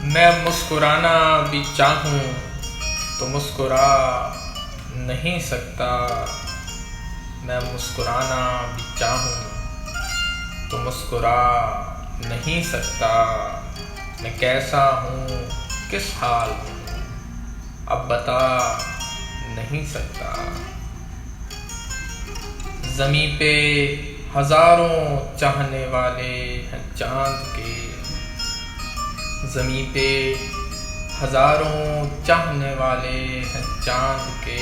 मैं मुस्कुराना भी चाहूँ तो मुस्कुरा नहीं सकता। मैं मुस्कुराना भी चाहूँ तो मुस्कुरा नहीं सकता। मैं कैसा हूँ, किस हाल में हूँ, अब बता नहीं सकता। ज़मीं पे हज़ारों चाहने वाले हैं चाँद के। ज़मीं पे हज़ारों चाहने वाले हैं चाँद के,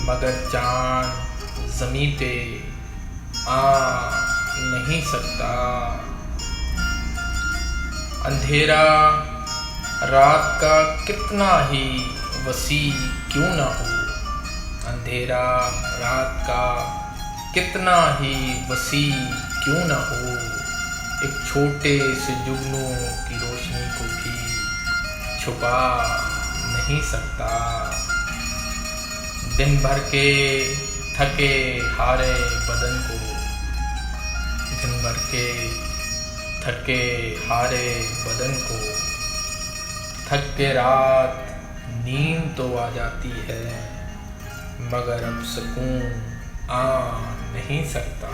मगर चाँद ज़मीं पे आ नहीं सकता। अंधेरा रात का कितना ही वसी क्यों ना हो, अंधेरा रात का कितना ही वसी क्यों ना हो, एक छोटे से जुगनू की रोशनी को भी छुपा नहीं सकता। दिन भर के थके हारे बदन को, दिन भर के थके हारे बदन को थक के रात नींद तो आ जाती है, मगर अब सुकून आ नहीं सकता।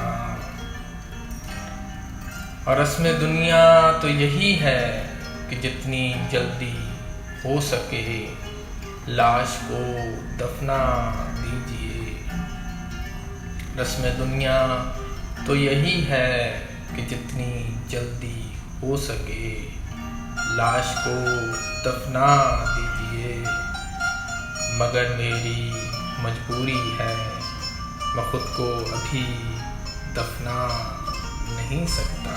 और रस्म दुनिया तो यही है कि जितनी जल्दी हो सके लाश को दफना दीजिए। रस्म दुनिया तो यही है कि जितनी जल्दी हो सके लाश को दफना दीजिए, मगर मेरी मजबूरी है, मैं खुद को अभी दफना नहीं सकता।